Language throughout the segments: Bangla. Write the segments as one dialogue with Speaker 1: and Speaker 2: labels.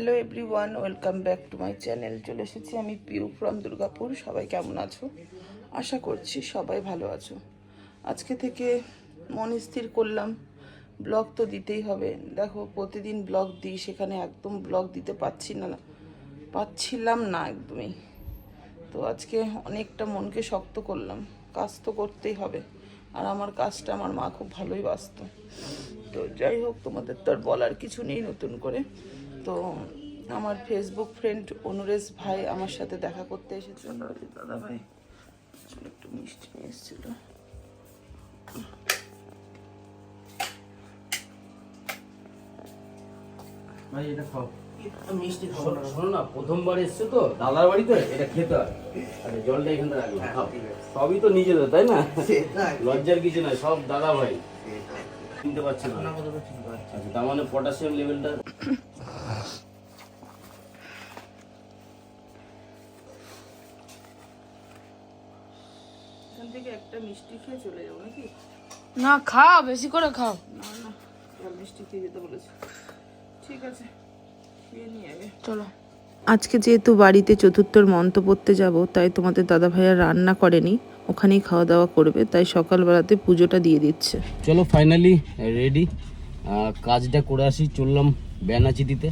Speaker 1: Hello everyone, welcome back to my channel. চলে এসেছি আমি পিউ ফ্রম দুর্গাপুর। সবাই কেমন আছো? আশা করছি সবাই ভালো আছো। আজকে থেকে মন স্থির করলাম ব্লগ তো দিতেই হবে। দেখো প্রতিদিন ব্লগ দিই, সেখানে একদম ব্লগ দিতে পাচ্ছিলাম না একদমই। তো আজকে অনেকটা মনকে শক্ত করলাম, কাজ তো করতেই হবে। আর আমার কাজটা আমার মা খুব ভালোই বাসত। তো যাই হোক, তোমাদের তো আর বলার কিছু নেই নতুন করে। তো আমার ফেসবুক ফ্রেন্ড অনুরেশ ভাই আমার সাথে দেখা করতে এসেছিল। দাদা ভাই একটু মিষ্টি নিয়ে এসেছিল।
Speaker 2: ভাই এটা খাও। মিষ্টি খাও না, শোনো না, প্রথমবার এসছো তো দাদার বাড়িতে, এটা খেতে হয়। আরে জলটা এখানে রাখো, খাও। সবই তো নিজেদের, তাই না? লজ্জার কিছু নাই, সব দাদা ভাই। চিনতে পারছি না। আচ্ছা, তার মানে পটাশিয়াম লেভেলটা
Speaker 1: এখান থেকে একটা মিষ্টি খেয়ে চলে যাবো নাকি?
Speaker 3: না, খাও, বেশি করে খাও।
Speaker 1: না না, মিষ্টি খেয়ে যেতে বলেছে। ঠিক আছে, খেয়ে নিয়ে আগে
Speaker 3: চলো।
Speaker 4: আজকে যেহেতু বাড়িতে চতুর্থর মন্ত্র পড়তে যাব, তাই তোমাদের দাদা ভাইয়া রান্না করেনি, ওখানেই খাওয়া দাওয়া করবে, তাই সকালবেলাতে পুজোটা দিয়ে দিচ্ছে।
Speaker 2: চলো ফাইনালি রেডি। কাজটা করে আসি, চললাম বেনাচি দিতে।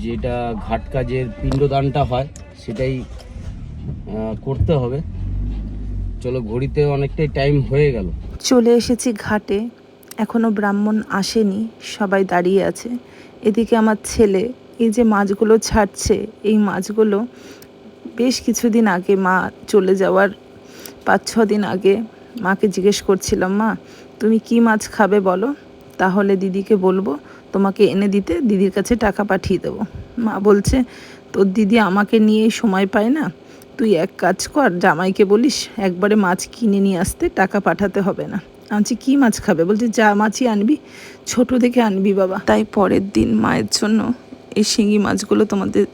Speaker 2: যেটা ঘাট কাজের পিণ্ডদানটা হয় সেটাই করতে হবে। চলো, ঘড়িতে অনেকটাই টাইম হয়ে গেল।
Speaker 4: চলে এসেছি ঘাটে, এখনো ব্রাহ্মণ আসেনি, সবাই দাঁড়িয়ে আছে। এদিকে আমার ছেলে এই যে মাছগুলো ছাড়ছে, এই মাছগুলো বেশ কিছুদিন আগে, মা চলে যাওয়ার 5-6 দিন আগে মাকে জিজ্ঞেস করছিলাম, মা তুমি কি মাছ খাবে বলো, তাহলে দিদিকে বলবো তোমাকে এনে দিতে, দিদির কাছে টাকা পাঠিয়ে দেবো। মা বলছে, তোর দিদি আমাকে নিয়েই সময় পায় না, তুই এক কাজ কর, জামাইকে বলিস একবারে মাছ কিনে নিয়ে আসতে, টাকা পাঠাতে হবে না। আনছি কি মাছ খাবে? বলছে যা মাছই আনবি, ছোট দেখে আনবি বাবা। তাই পরের দিন মায়ের জন্য এই শিঙি মাছগুলো তোমাদের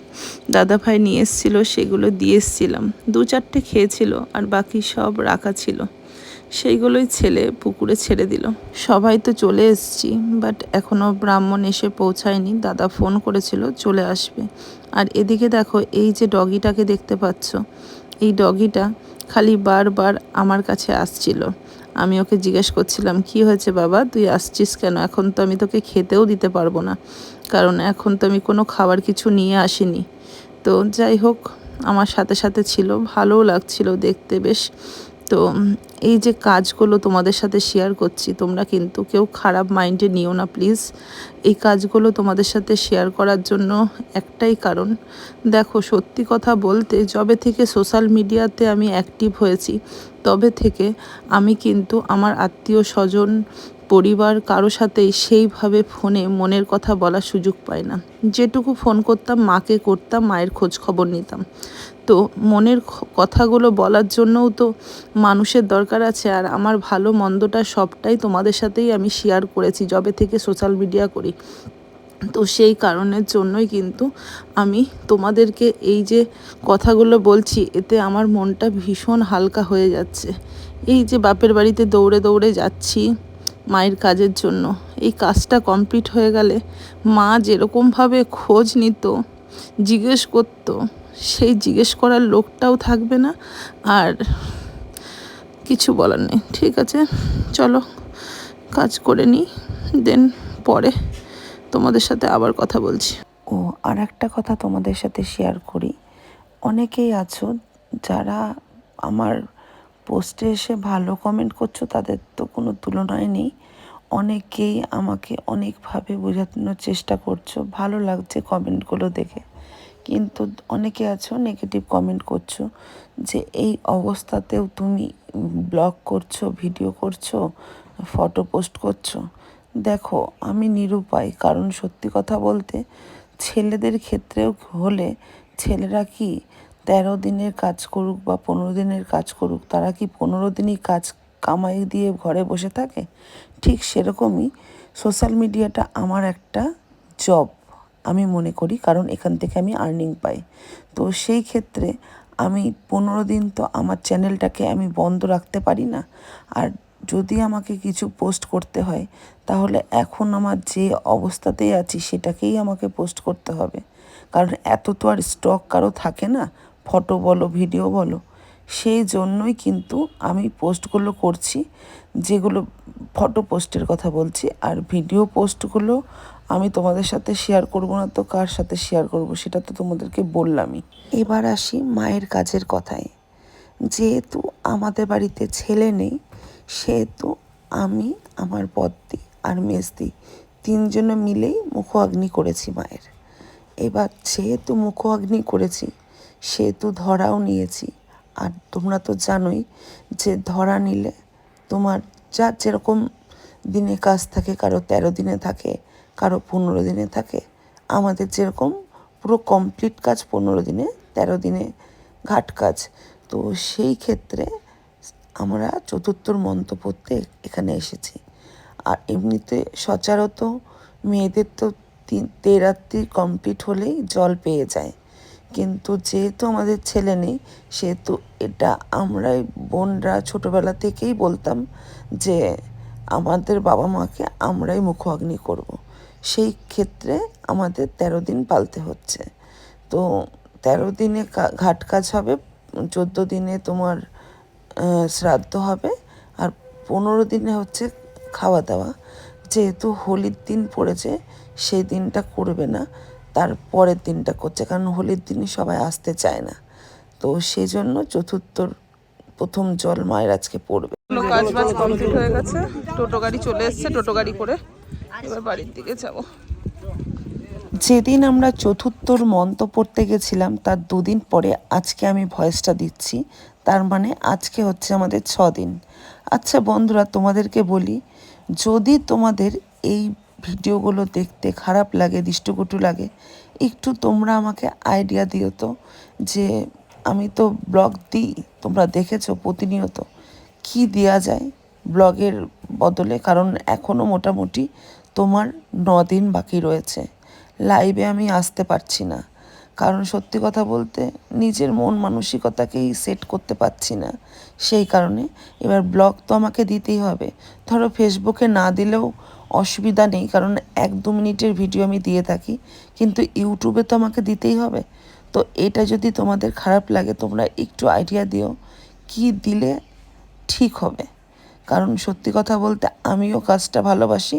Speaker 4: দাদা ভাই নিয়ে এসেছিলো, সেগুলো দিয়ে এসেছিলাম। 2-4টে খেয়েছিল, আর বাকি সব রাখা ছিল, সেইগুলোই ছেলে পুকুরে ছেড়ে দিল। সবাই তো চলে এসেছি, বাট এখনও ব্রাহ্মণ এসে পৌঁছায়নি। দাদা ফোন করেছিল চলে আসবে। আর এদিকে দেখো, এই যে ডগিটাকে দেখতে পাচ্ছ, এই ডগিটা খালি বারবার আমার কাছে আসছিল। আমি ওকে জিজ্ঞেস করছিলাম, কি হয়েছে বাবা, তুই আসছিস কেন? এখন তো আমি তোকে খেতেও দিতে পারবো না, কারণ এখন তো আমি কোনো খাবার কিছু নিয়ে আসিনি। তো যাই হোক, আমার সাথে সাথে ছিল, ভালোও লাগছিল দেখতে বেশ। তো এই যে কাজগুলো তোমাদের সাথে শেয়ার করছি, তোমরা কিন্তু কেউ খারাপ মাইন্ডে নিও না প্লিজ। এই কাজগুলো তোমাদের সাথে শেয়ার করার জন্য একটাই কারণ, দেখো সত্যি কথা বলতে, যবে থেকে সোশ্যাল মিডিয়াতে আমি অ্যাক্টিভ হয়েছি, তবে থেকে আমি কিন্তু আমার আত্মীয় স্বজন, পরিবার কারো সাথেই সেইভাবে ফোনে মনের কথা বলার সুযোগ পাই না। যেটুকু ফোন করতাম মাকে করতাম, মায়ের খোঁজ খবর নিতাম। তো মনের কথাগুলো বলার জন্যও তো মানুষের দরকার আছে। আর আমার ভালো মন্দটা সবটাই তোমাদের সাথেই আমি শেয়ার করেছি যবে থেকে সোশ্যাল মিডিয়া করি। তো সেই কারণের জন্যই কিন্তু আমি তোমাদেরকে এই যে কথাগুলো বলছি, এতে আমার মনটা ভীষণ হালকা হয়ে যাচ্ছে। এই যে বাপের বাড়িতে দৌড়ে দৌড়ে যাচ্ছি মায়ের কাজের জন্য, এই কাজটা কমপ্লিট হয়ে গেলে মা যেরকমভাবে খোঁজ নিত, জিজ্ঞেস করতো, সেই জিজ্ঞেস করার লোকটাও থাকবে না। আর কিছু বলার নেই। ঠিক আছে, চলো কাজ করে নিই, দেন পরে তোমাদের সাথে আবার কথা বলছি। ও আর একটা কথা তোমাদের সাথে শেয়ার করি, অনেকেই আছো যারা আমার পোস্টে এসে ভালো কমেন্ট করছো, তাদের তো কোনো তুলনায় নেই। অনেকেই আমাকে অনেকভাবে বোঝানোর চেষ্টা করছো, ভালো লাগছে কমেন্টগুলো দেখে। কিন্তু অনেকে আছো নেগেটিভ কমেন্ট করছো, যে এই অবস্থাতেও তুমি ব্লগ করছো, ভিডিও করছো, ফটো পোস্ট করছো। দেখো আমি নিরুপায়, কারণ সত্যি কথা বলতে ছেলেদের ক্ষেত্রেও হলে, ছেলেরা কি 13 দিনের কাজ করুক বা 15 দিনের কাজ করুক, তারা কি 15 দিনই কাজ কামাই দিয়ে ঘরে বসে থাকে? ঠিক সেরকমই সোশ্যাল মিডিয়াটা আমার একটা জব আমি মনে করি, কারণ এখান থেকে আমি আর্নিং পাই। তো সেই ক্ষেত্রে আমি 15 দিন তো আমার চ্যানেলটাকে আমি বন্ধ রাখতে পারি না। আর
Speaker 1: যদি আমাকে কিছু পোস্ট করতে হয় তাহলে এখন আমার যে অবস্থাতেই আছি সেটাকেই আমাকে পোস্ট করতে হবে, কারণ এত তো আর স্টক কারো থাকে না, ফটো বলো ভিডিও বলো। সেই জন্যই কিন্তু আমি পোস্টগুলো করছি, যেগুলো ফটো পোস্টের কথা বলছি। আর ভিডিও পোস্টগুলো আমি তোমাদের সাথে শেয়ার করব না তো কার সাথে শেয়ার করব, সেটা তো তোমাদেরকে বললামই। এবার আসি মায়ের কাজের কথায়। যেহেতু আমাদের বাড়িতে ছেলে নেই, সেহেতু আমি, আমার বদ্দি আর মেজদি তিনজনে মিলেই মুখোগ্নি করেছি মায়ের। এবার যেহেতু মুখোগ্নি করেছি সেহেতু ধরাও নিয়েছি। আর তোমরা তো জানোই যে ধরা নিলে তোমার যার যেরকম দিনে কাজ থাকে, কারো 13 দিনে থাকে, কারো 15 দিনে থাকে। আমাদের যেরকম পুরো কমপ্লিট কাজ 15 দিনে, 13 দিনে ঘাট কাজ। তো সেই ক্ষেত্রে আমরা চতুর্থর মন্ত্র পড়তে এখানে এসেছি। আর এমনিতে সচরাচর মেয়েদের তো 13 কমপ্লিট হলেই জল পেয়ে যায়, কিন্তু যেহেতু আমাদের ছেলে নেই সেহেতু এটা আমরাই বোনরা ছোটোবেলা থেকেই বলতাম যে আমাদের বাবা মাকে আমরাই মুখোগ্নি করব। সেই ক্ষেত্রে আমাদের 13 দিন পালতে হচ্ছে। তো 13 দিনে ঘাট কাজ হবে, 14 দিনে তোমার শ্রাদ্ধ হবে, আর 15 দিনে হচ্ছে খাওয়া দাওয়া। যেহেতু হোলির দিন পড়েছে সেই দিনটা করবে না, তার পরের দিনটা করছে, কারণ হোলির দিনই সবাই আসতে চায় না। তো সেই জন্য চতুর্থর প্রথম জল মায়ের আজকে পড়বে। কাজ বাজ কমপ্লিট হয়ে গেছে, টোটো গাড়ি চলে এসছে, টোটো গাড়ি করে এবার বাড়ির দিকে যাব। যেদিন আমরা চতুর্থর মন্ত্র পড়তে গেছিলাম তার 2 দিন পরে আজকে আমি ভয়েসটা দিচ্ছি, তার মানে আজকে হচ্ছে আমাদের 6 দিন। আচ্ছা বন্ধুরা, তোমাদেরকে বলি, যদি তোমাদের এই ভিডিওগুলো দেখতে খারাপ লাগে, দৃষ্টকটু লাগে, একটু তোমরা আমাকে আইডিয়া দিও তো, যে আমি তো ব্লগ দিই, তোমরা দেখেছো প্রতিনিয়ত, কি দেওয়া যায় ব্লগের বদলে, কারণ এখনও মোটামুটি তোমার 9 দিন বাকি রয়েছে। লাইভে আমি আসতে পারছি না, কারণ সত্যি কথা বলতে নিজের মন মানসিকতাকেই সেট করতে পারছি না। সেই কারণে এবার ব্লগ তো আমাকে দিতেই হবে। ধরো ফেসবুকে না দিলেও অসুবিধা নেই, কারণ 1-2 মিনিটের ভিডিও আমি দিয়ে থাকি, কিন্তু ইউটিউবে তো আমাকে দিতেই হবে। তো এটা যদি তোমাদের খারাপ লাগে তোমরা একটু আইডিয়া দিও কি দিলে ঠিক হবে, কারণ সত্যি কথা বলতে আমিও কাজটা ভালোবাসি,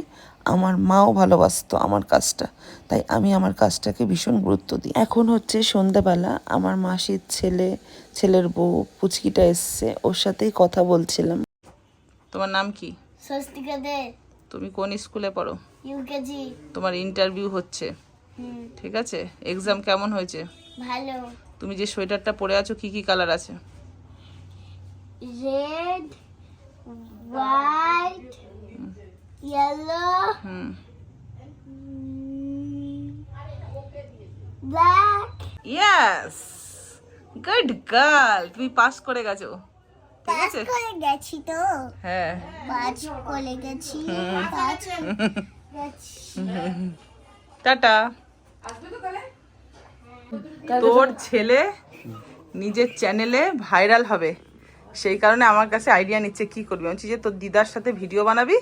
Speaker 1: আমার মাও ভালোবাসতো আমার কাজটা, তাই আমি আমার কাজটাকে ভীষণ গুরুত্ব দিই। এখন হচ্ছে সন্ধ্যাবেলা, আমার মাসির ছেলের বউ পুচকিটা এসছে, ওর সাথেই কথা বলছিলাম। তোমার নাম কি?
Speaker 5: স্বস্তিকা দে।
Speaker 1: তুমি কোন স্কুলে পড়ো?
Speaker 5: ইউকেজি।
Speaker 1: তোমার ইন্টারভিউ হচ্ছে, ঠিক আছে? এক্সাম কেমন হয়েছে?
Speaker 5: ভালো।
Speaker 1: তুমি যে সোয়েটারটা পরে আছো কি কি কালার আছে?
Speaker 5: Red, white, yellow, black.
Speaker 1: Yes, good girl, তুমি পাস করে গেছো, ঠিক
Speaker 5: পাঁচ
Speaker 1: আছে?
Speaker 5: করে গেছি তো।
Speaker 1: হ্যাঁ,
Speaker 5: 5 করে গেছি। 5 গেছি।
Speaker 1: টাটা। তোর ছেলে নিজের চ্যানেলে ভাইরাল হবে, সেই কারণে আমার কাছে আইডিয়া নিচ্ছে কি করবি। আমি বলছি যে তোর দিদার সাথে ভিডিও বানাবি,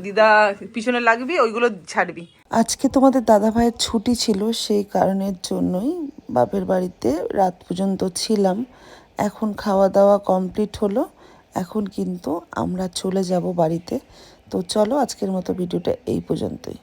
Speaker 1: দিদা পিছনে লাগবি, ওইগুলো ছাড়বি। আজকে তোমাদের দাদা ভাইয়ের ছুটি ছিল, সেই কারণের জন্যই বাপের বাড়িতে রাত পর্যন্ত ছিলাম। এখন খাওয়া দাওয়া কমপ্লিট হলো, এখন কিন্তু আমরা চলে যাব বাড়িতে। তো চলো আজকের মতো ভিডিওটা এই পর্যন্তই।